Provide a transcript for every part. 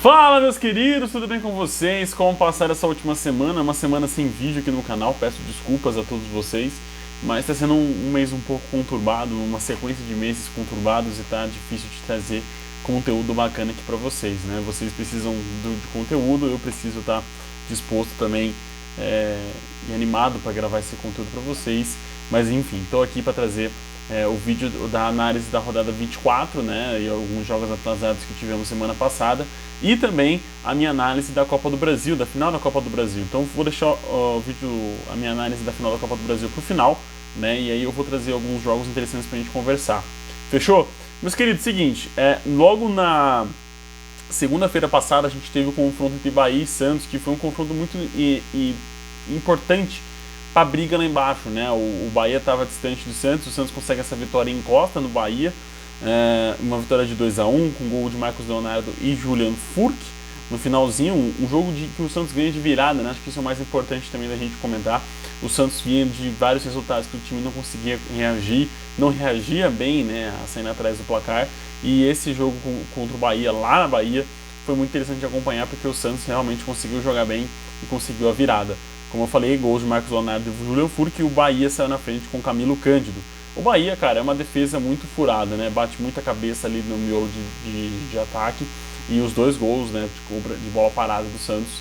Fala, meus queridos, tudo bem com vocês? Como passaram essa última semana? Uma semana sem vídeo aqui no canal, peço desculpas a todos vocês, mas está sendo um mês um pouco conturbado, uma sequência de meses conturbados e tá difícil de trazer conteúdo bacana aqui para vocês, né? Vocês precisam de conteúdo, eu preciso estar disposto também e animado para gravar esse conteúdo para vocês, mas enfim, estou aqui para trazer o vídeo da análise da rodada 24, né, e alguns jogos atrasados que tivemos semana passada, e também a minha análise da Copa do Brasil, da final da Copa do Brasil. Então vou deixar a minha análise da final da Copa do Brasil para o final, né, e aí eu vou trazer alguns jogos interessantes para a gente conversar. Fechou? Meus queridos, seguinte, logo na segunda-feira passada a gente teve o confronto entre Bahia e Santos, que foi um confronto muito importante para a briga lá embaixo, né? O Bahia estava distante do Santos, o Santos consegue essa vitória em encosta no Bahia, uma vitória de 2-1 com gol de Marcos Leonardo e Julian Furch no finalzinho, um jogo que o Santos ganha de virada, né? Acho que isso é o mais importante também da gente comentar. O Santos vinha de vários resultados que o time não conseguia reagir, não reagia bem, né, a sair atrás do placar, e esse jogo contra o Bahia, lá na Bahia, foi muito interessante de acompanhar, porque o Santos realmente conseguiu jogar bem e conseguiu a virada. Como eu falei, gols de Marcos Leonardo e Julian Furch, e o Bahia saiu na frente com Camilo Cândido. O Bahia, cara, é uma defesa muito furada, né? Bate muita cabeça ali no miolo de ataque, e os dois gols, né, de bola parada do Santos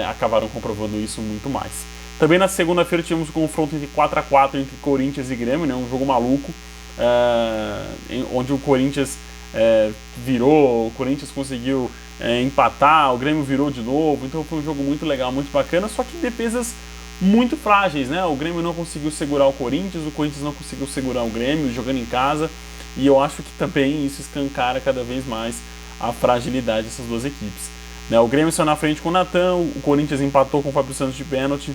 acabaram comprovando isso muito mais. Também na segunda-feira tivemos um confronto entre 4-4 entre Corinthians e Grêmio, né? Um jogo maluco, onde o Corinthians virou, o Corinthians conseguiu empatar, o Grêmio virou de novo, então foi um jogo muito legal, muito bacana, só que defesas muito frágeis, né? O Grêmio não conseguiu segurar o Corinthians não conseguiu segurar o Grêmio jogando em casa, e eu acho que também isso escancara cada vez mais a fragilidade dessas duas equipes, né? O Grêmio saiu na frente com o Natan, o Corinthians empatou com o Fábio Santos de pênalti,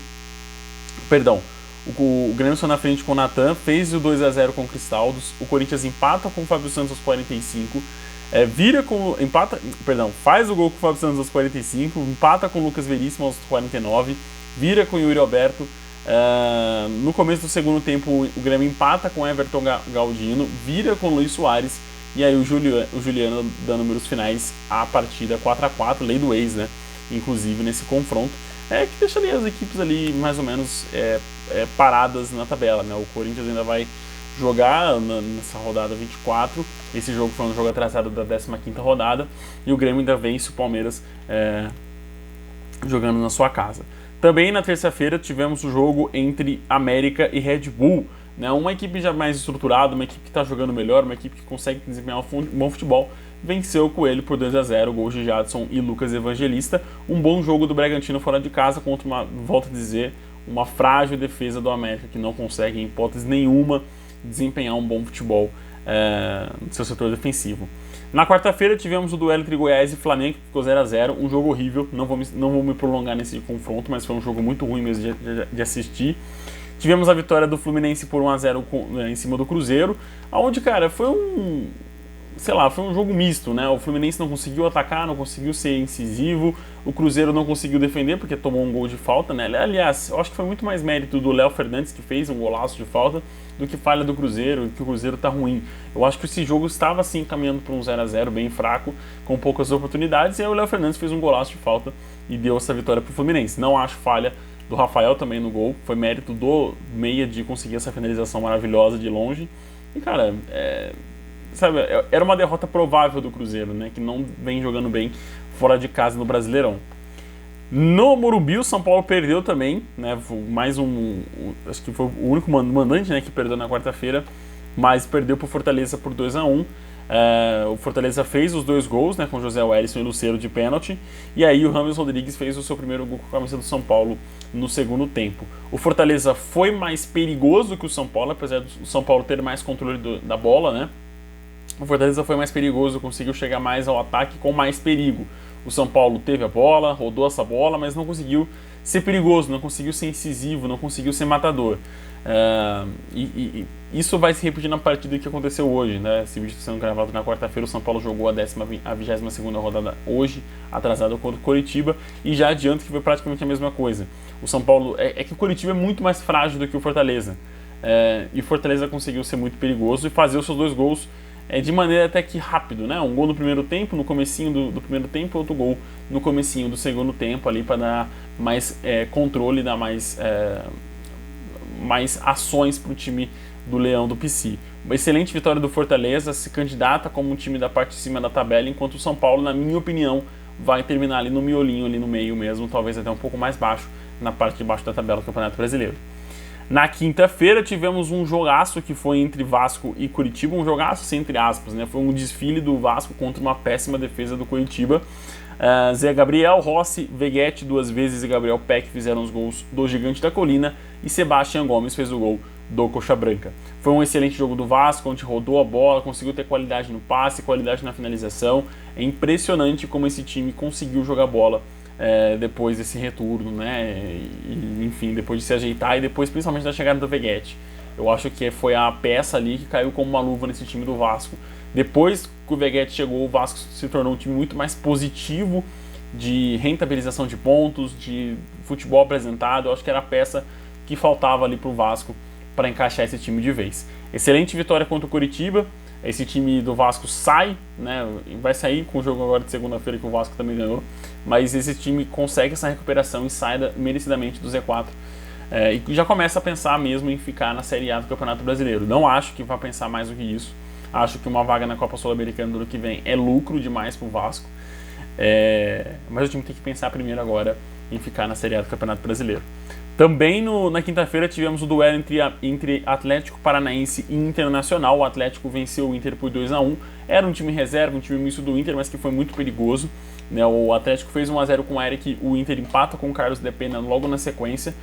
o Grêmio saiu na frente com o Natan, fez o 2-0 com o Cristaldos, o Corinthians empata com o Fábio Santos aos 45, faz o gol com o Fábio Santos aos 45, empata com o Lucas Veríssimo aos 49, vira com o Yuri Alberto. No começo do segundo tempo, o Grêmio empata com o Everton Galdino, vira com o Luiz Soares, e aí o Juliano dá números finais à partida 4-4, lei do ex, né? Inclusive nesse confronto, que deixa ali as equipes ali mais ou menos paradas na tabela, né? O Corinthians ainda vai jogar nessa rodada 24, esse jogo foi um jogo atrasado da 15ª rodada, e o Grêmio ainda vence o Palmeiras jogando na sua casa. Também na terça-feira tivemos o jogo entre América e Red Bull, né? Uma equipe já mais estruturada, uma equipe que está jogando melhor, uma equipe que consegue desempenhar um bom futebol, venceu o Coelho por 2-0, gols de Jadson e Lucas Evangelista. Um bom jogo do Bragantino fora de casa contra volto a dizer, uma frágil defesa do América, que não consegue, em hipótese nenhuma, desempenhar um bom futebol no seu setor defensivo. Na quarta-feira tivemos o duelo entre Goiás e Flamengo, que ficou 0-0, um jogo horrível, não vou me prolongar nesse confronto, mas foi um jogo muito ruim mesmo de assistir. Tivemos a vitória do Fluminense por 1-0 em cima do Cruzeiro, onde, cara, foi um jogo misto, né? O Fluminense não conseguiu atacar, não conseguiu ser incisivo, o Cruzeiro não conseguiu defender porque tomou um gol de falta, né? Aliás, eu acho que foi muito mais mérito do Léo Fernandes, que fez um golaço de falta, do que falha do Cruzeiro, que o Cruzeiro tá ruim. Eu acho que esse jogo estava assim caminhando para um 0-0 bem fraco, com poucas oportunidades, e aí o Léo Fernandes fez um golaço de falta e deu essa vitória pro Fluminense. Não acho falha do Rafael também no gol, foi mérito do meia de conseguir essa finalização maravilhosa de longe. E, cara, era uma derrota provável do Cruzeiro, né, que não vem jogando bem fora de casa no Brasileirão. No Morumbi, o São Paulo perdeu também, né, acho que foi o único mandante, né, que perdeu na quarta-feira, mas perdeu para o Fortaleza por 2-1. O Fortaleza fez os dois gols, né, com José Wellison e Lucero de pênalti, e aí o Rames Rodrigues fez o seu primeiro gol com a camisa do São Paulo no segundo tempo. O Fortaleza foi mais perigoso que o São Paulo, apesar do São Paulo ter mais controle da bola, né? O Fortaleza foi mais perigoso, conseguiu chegar mais ao ataque com mais perigo. O São Paulo teve a bola, rodou essa bola, mas não conseguiu ser perigoso, não conseguiu ser incisivo, não conseguiu ser matador. E isso vai se repetir na partida que aconteceu hoje, né? Esse vídeo está sendo gravado na quarta-feira, o São Paulo jogou a 22ª rodada hoje, atrasado contra o Coritiba, e já adianto que foi praticamente a mesma coisa. O São Paulo, que o Coritiba é muito mais frágil do que o Fortaleza, e o Fortaleza conseguiu ser muito perigoso e fazer os seus dois gols de maneira até que rápido, né? Um gol no primeiro tempo, no comecinho do primeiro tempo, outro gol no comecinho do segundo tempo ali para dar mais controle, dar mais ações para o time do Leão do Pici. Uma excelente vitória do Fortaleza, se candidata como um time da parte de cima da tabela, enquanto o São Paulo, na minha opinião, vai terminar ali no miolinho, ali no meio mesmo, talvez até um pouco mais baixo, na parte de baixo da tabela do Campeonato Brasileiro. Na quinta-feira tivemos um jogaço que foi entre Vasco e Curitiba, um jogaço entre aspas, né? Foi um desfile do Vasco contra uma péssima defesa do Curitiba. Zé Gabriel, Rossi, Veguete 2 vezes e Gabriel Peck fizeram os gols do Gigante da Colina e Sebastião Gomes fez o gol do Coxa Branca. Foi um excelente jogo do Vasco, onde rodou a bola, conseguiu ter qualidade no passe, qualidade na finalização. É impressionante como esse time conseguiu jogar bola depois desse retorno, né? Enfim, depois de se ajeitar e depois principalmente da chegada do Veguete. Eu acho que foi a peça ali que caiu como uma luva nesse time do Vasco. Depois que o Veguete chegou, o Vasco se tornou um time muito mais positivo de rentabilização de pontos, de futebol apresentado. Eu acho que era a peça que faltava ali para o Vasco para encaixar esse time de vez. Excelente vitória contra o Curitiba. Esse time do Vasco sai, né? Vai sair com o jogo agora de segunda-feira que o Vasco também ganhou, mas esse time consegue essa recuperação e sai merecidamente do Z4. E já começa a pensar mesmo em ficar na Série A do Campeonato Brasileiro. Não acho que vai pensar mais do que isso. Acho que uma vaga na Copa Sul-Americana do ano que vem é lucro demais para o Vasco. Mas o time tem que pensar primeiro agora em ficar na Série A do Campeonato Brasileiro. Também na quinta-feira tivemos o duelo entre Atlético Paranaense e Internacional. O Atlético venceu o Inter por 2-1. Era um time reserva, um time misto do Inter, mas que foi muito perigoso, né? O Atlético fez 1-0 com o Eric, o Inter empata com o Carlos Depena logo na sequência.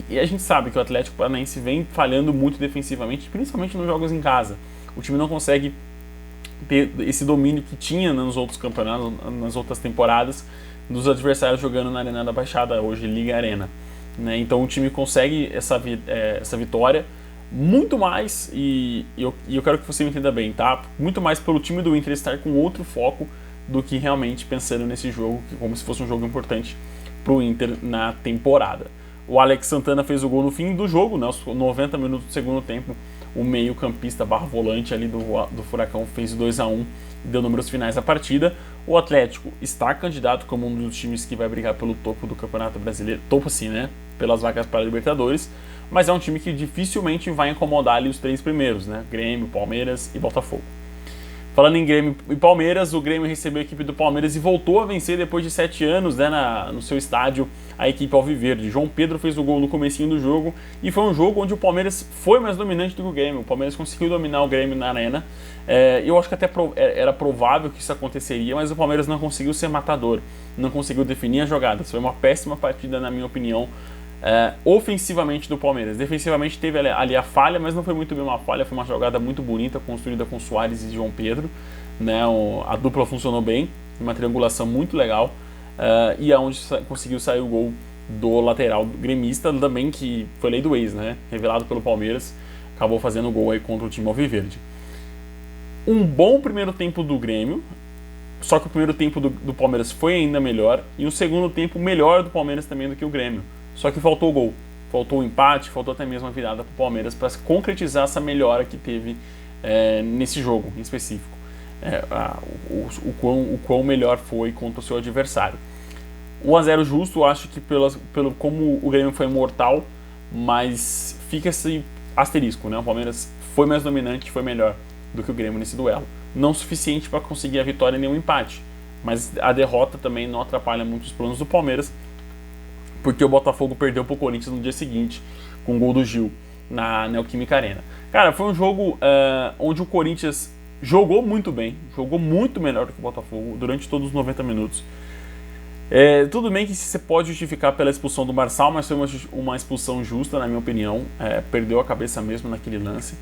E a gente sabe que o Atlético Paranaense vem falhando muito defensivamente, principalmente nos jogos em casa. O time não consegue ter esse domínio que tinha nos outros campeonatos, nas outras temporadas, dos adversários jogando na Arena da Baixada, hoje Liga Arena. Né? Então o time consegue essa vitória muito mais, e eu quero que você me entenda bem, tá? Muito mais pelo time do Inter estar com outro foco do que realmente pensando nesse jogo, como se fosse um jogo importante para o Inter na temporada. O Alex Santana fez o gol no fim do jogo, né? Os 90 minutos do segundo tempo, o meio-campista /volante ali do Furacão fez 2-1 e deu números finais à partida. O Atlético está candidato como um dos times que vai brigar pelo topo do Campeonato Brasileiro, topo assim, né? Pelas vagas para a Libertadores, mas é um time que dificilmente vai incomodar ali os 3 primeiros, né? Grêmio, Palmeiras e Botafogo. Falando em Grêmio e Palmeiras, o Grêmio recebeu a equipe do Palmeiras e voltou a vencer depois de 7 anos, né, no seu estádio, a equipe alviverde. João Pedro fez o gol no comecinho do jogo e foi um jogo onde o Palmeiras foi mais dominante do que o Grêmio. O Palmeiras conseguiu dominar o Grêmio na arena. Eu acho que até era provável que isso aconteceria, mas o Palmeiras não conseguiu ser matador, não conseguiu definir as jogadas. Foi uma péssima partida, na minha opinião, ofensivamente do Palmeiras. Defensivamente teve ali a falha, mas não foi muito bem uma falha, foi uma jogada muito bonita, construída com Soares e João Pedro, né? A dupla funcionou bem, uma triangulação muito legal, e é onde conseguiu sair o gol do lateral gremista, também que foi lei do ex, né? Revelado pelo Palmeiras, acabou fazendo o gol aí contra o time alviverde. Um bom primeiro tempo do Grêmio, só que o primeiro tempo do Palmeiras foi ainda melhor, e o segundo tempo melhor do Palmeiras também do que o Grêmio. Só que faltou o gol, faltou o empate, faltou até mesmo a virada para o Palmeiras para concretizar essa melhora que teve nesse jogo em específico. O quão melhor foi contra o seu adversário. 1-0 justo, acho que pelo como o Grêmio foi mortal, mas fica esse asterisco, né? O Palmeiras foi mais dominante, foi melhor do que o Grêmio nesse duelo. Não suficiente para conseguir a vitória nem o empate, mas a derrota também não atrapalha muito os planos do Palmeiras, porque o Botafogo perdeu para o Corinthians no dia seguinte, com o gol do Gil, na Neoquímica Arena. Cara, foi um jogo onde o Corinthians jogou muito bem, jogou muito melhor do que o Botafogo durante todos os 90 minutos. Tudo bem que você pode justificar pela expulsão do Marçal, mas foi uma expulsão justa, na minha opinião. Perdeu a cabeça mesmo naquele lance.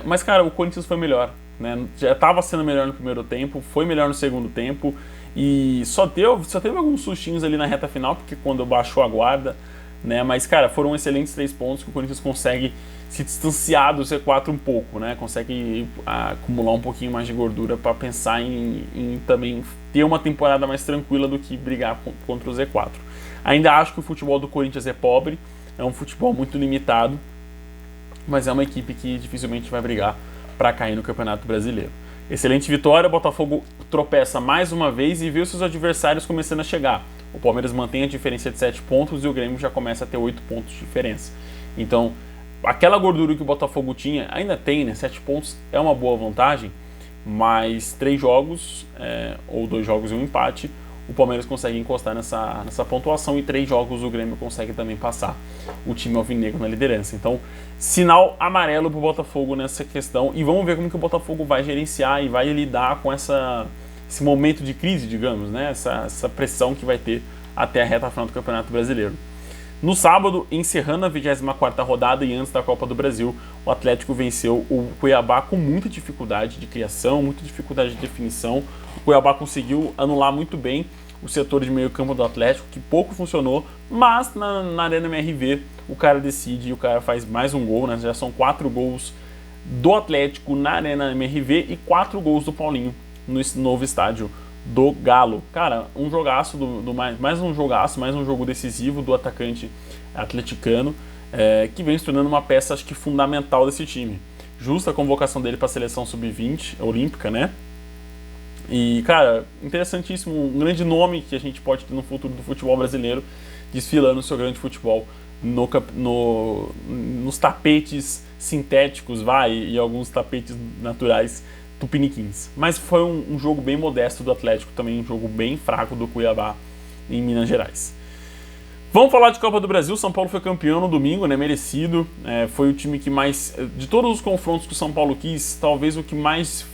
Mas, cara, o Corinthians foi melhor, né? Já estava sendo melhor no primeiro tempo, foi melhor no segundo tempo. E só teve alguns sustinhos ali na reta final, porque quando baixou a guarda, né? Mas, cara, foram excelentes 3 pontos que o Corinthians consegue se distanciar do Z4 um pouco, né? Consegue acumular um pouquinho mais de gordura para pensar em também ter uma temporada mais tranquila do que brigar contra o Z4. Ainda acho que o futebol do Corinthians é pobre, é um futebol muito limitado, mas é uma equipe que dificilmente vai brigar para cair no Campeonato Brasileiro. Excelente vitória, o Botafogo tropeça mais uma vez e vê os seus adversários começando a chegar. O Palmeiras mantém a diferença de 7 pontos e o Grêmio já começa a ter 8 pontos de diferença. Então, aquela gordura que o Botafogo tinha, ainda tem, né? 7 pontos é uma boa vantagem, mas 3 jogos, ou 2 jogos e um empate, o Palmeiras consegue encostar nessa pontuação e 3 jogos o Grêmio consegue também passar o time alvinegro na liderança. Então, sinal amarelo para o Botafogo nessa questão e vamos ver como que o Botafogo vai gerenciar e vai lidar com esse momento de crise, digamos, né? Essa pressão que vai ter até a reta final do Campeonato Brasileiro. No sábado, encerrando a 24ª rodada e antes da Copa do Brasil, o Atlético venceu o Cuiabá com muita dificuldade de criação, muita dificuldade de definição. O Cuiabá conseguiu anular muito bem o setor de meio campo do Atlético, que pouco funcionou, mas na Arena MRV o cara decide e o cara faz mais um gol, né? Já são 4 gols do Atlético na Arena MRV e 4 gols do Paulinho no novo estádio do Galo. Cara, um jogaço, mais um jogaço, mais um jogo decisivo do atacante atleticano, que vem se tornando uma peça, acho que fundamental desse time. Justa a convocação dele para a seleção sub-20 olímpica, né? E, cara, interessantíssimo, um grande nome que a gente pode ter no futuro do futebol brasileiro, desfilando o seu grande futebol nos tapetes sintéticos, e alguns tapetes naturais tupiniquins. Mas foi um jogo bem modesto do Atlético, também um jogo bem fraco do Cuiabá em Minas Gerais. Vamos falar de Copa do Brasil. São Paulo foi campeão no domingo, né? Merecido. Foi o time que mais, de todos os confrontos que o São Paulo quis, talvez o que mais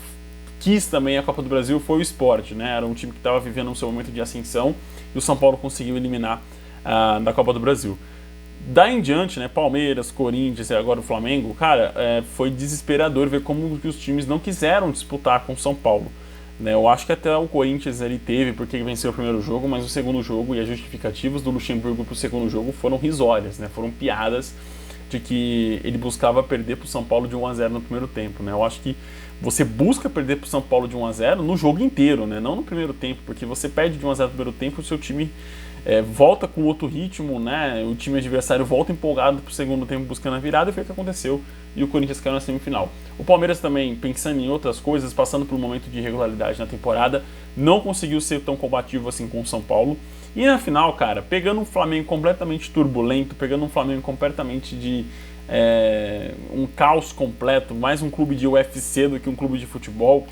quis também a Copa do Brasil foi o Sport, né? Era um time que estava vivendo um seu momento de ascensão e o São Paulo conseguiu eliminar da Copa do Brasil. Daí em diante, né, Palmeiras, Corinthians e agora o Flamengo, cara, foi desesperador ver como que os times não quiseram disputar com o São Paulo. Né? Eu acho que até o Corinthians ele teve, porque venceu o primeiro jogo, mas o segundo jogo e as justificativas do Luxemburgo para o segundo jogo foram risórias, né? Foram piadas de que ele buscava perder para o São Paulo de 1-0 no primeiro tempo. Né? Eu acho que você busca perder para o São Paulo de 1-0 no jogo inteiro, né? Não no primeiro tempo, porque você perde de 1-0 no primeiro tempo, o seu time volta com outro ritmo, né? O time adversário volta empolgado para o segundo tempo buscando a virada e foi o que aconteceu e o Corinthians caiu na semifinal. O Palmeiras também, pensando em outras coisas, passando por um momento de irregularidade na temporada, não conseguiu ser tão combativo assim com o São Paulo. E na final, cara, pegando um Flamengo completamente turbulento, pegando um Flamengo completamente de um caos completo, mais um clube de UFC do que um clube de futebol,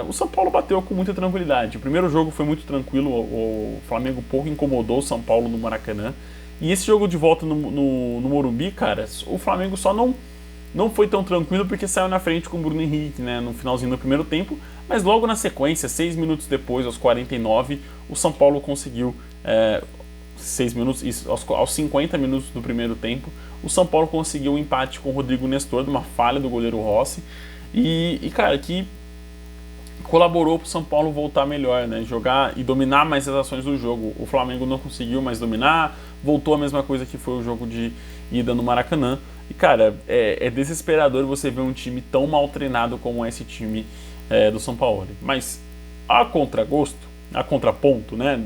o São Paulo bateu com muita tranquilidade. O primeiro jogo foi muito tranquilo, o Flamengo pouco incomodou o São Paulo no Maracanã. E esse jogo de volta no Morumbi, cara, o Flamengo só não foi tão tranquilo porque saiu na frente com o Bruno Henrique, né, no finalzinho do primeiro tempo, mas logo na sequência, 6 minutos depois, aos 49, o São Paulo conseguiu, 6 minutos, aos 50 minutos do primeiro tempo, o São Paulo conseguiu um empate com o Rodrigo Nestor, de uma falha do goleiro Rossi, e cara, que colaborou para o São Paulo voltar melhor, né? Jogar e dominar mais as ações do jogo. O Flamengo não conseguiu mais dominar, voltou a mesma coisa que foi o jogo de ida no Maracanã. E, cara, é desesperador você ver um time tão mal treinado como esse time do São Paulo. Mas, a contragosto, a contraponto, né,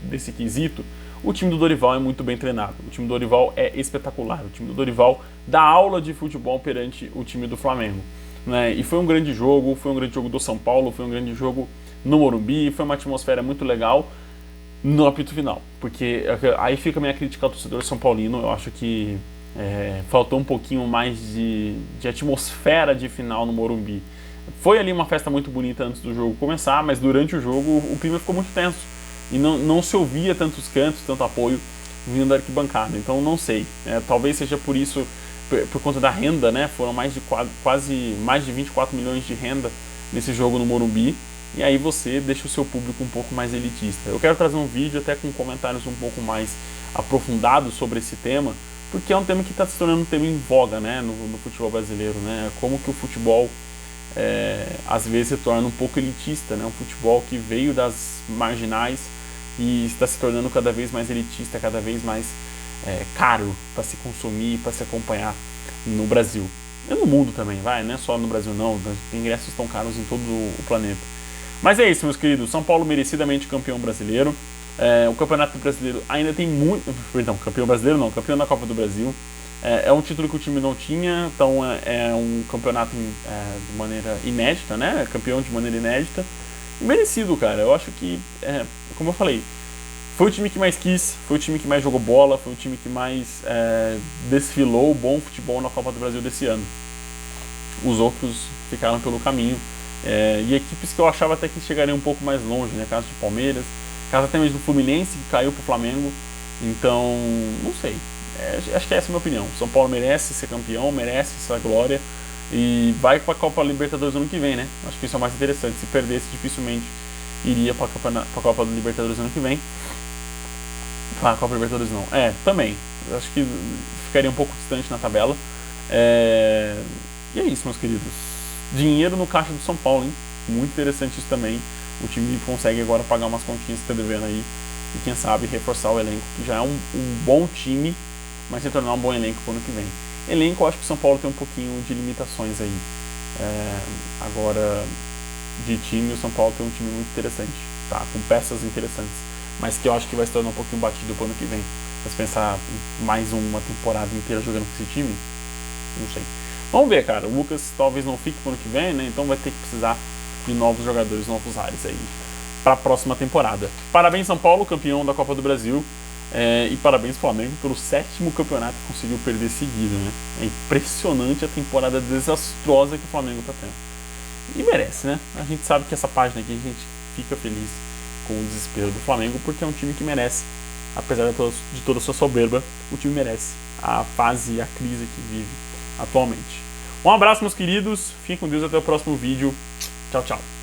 desse quesito, o time do Dorival é muito bem treinado. O time do Dorival é espetacular. O time do Dorival dá aula de futebol perante o time do Flamengo. Né? E foi um grande jogo do São Paulo, foi um grande jogo no Morumbi, foi uma atmosfera muito legal no apito final, porque aí fica a minha crítica ao torcedor são paulino. Eu acho que faltou um pouquinho mais de atmosfera de final no Morumbi. Foi ali uma festa muito bonita antes do jogo começar, mas durante o jogo o clima ficou muito tenso e não se ouvia tantos cantos, tanto apoio vindo da arquibancada. Então não sei, talvez seja por isso, por conta da renda, né? Foram quase mais de 24 milhões de renda nesse jogo no Morumbi, e aí você deixa o seu público um pouco mais elitista. Eu quero trazer um vídeo até com comentários um pouco mais aprofundados sobre esse tema, porque é um tema que está se tornando um tema em voga, né? no futebol brasileiro, né? Como que o futebol às vezes se torna um pouco elitista, né? Um futebol que veio das marginais e está se tornando cada vez mais elitista, cada vez mais caro para se consumir, para se acompanhar no Brasil. E no mundo também, não é só no Brasil não, os ingressos estão caros em todo o planeta. Mas é isso, meus queridos, São Paulo merecidamente campeão brasileiro. O Campeonato Brasileiro ainda tem muito... Perdão, campeão brasileiro não, campeão da Copa do Brasil. É um título que o time não tinha, então é um campeonato de maneira inédita, né? Campeão de maneira inédita. E merecido, cara. Eu acho que, como eu falei, foi o time que mais quis, foi o time que mais jogou bola, foi o time que mais desfilou bom futebol na Copa do Brasil desse ano. Os outros ficaram pelo caminho. E equipes que eu achava até que chegariam um pouco mais longe, né? Caso de Palmeiras, caso até mesmo do Fluminense, que caiu pro Flamengo. Então, não sei. Acho que essa é a minha opinião. São Paulo merece ser campeão, merece essa glória e vai para a Copa Libertadores ano que vem, né? Acho que isso é o mais interessante. Se perdesse, dificilmente iria para a Copa Libertadores ano que vem. Ah, Copa Libertadores não. Também. Acho que ficaria um pouco distante na tabela. E é isso, meus queridos. Dinheiro no caixa do São Paulo, hein? Muito interessante isso também. O time consegue agora pagar umas continhas que está devendo aí e quem sabe reforçar o elenco, que já é um bom time, mas se tornar um bom elenco para o ano que vem. Elenco, eu acho que o São Paulo tem um pouquinho de limitações aí. Agora, de time, o São Paulo tem um time muito interessante, tá? Com peças interessantes, mas que eu acho que vai se tornar um pouquinho batido para o ano que vem. Mas pensar mais uma temporada inteira jogando com esse time, não sei. Vamos ver, cara. O Lucas talvez não fique pro ano que vem, né? Então vai ter que precisar de novos jogadores, novos ares aí para a próxima temporada. Parabéns, São Paulo, campeão da Copa do Brasil. E parabéns, Flamengo, pelo 7º campeonato que conseguiu perder seguido, né? É impressionante a temporada desastrosa que o Flamengo tá tendo. E merece, né? A gente sabe que essa página aqui a gente fica feliz com o desespero do Flamengo, porque é um time que merece, apesar de toda a sua soberba, o time merece a fase e a crise que vive atualmente. Um abraço, meus queridos. Fiquem com Deus, até o próximo vídeo. Tchau, tchau.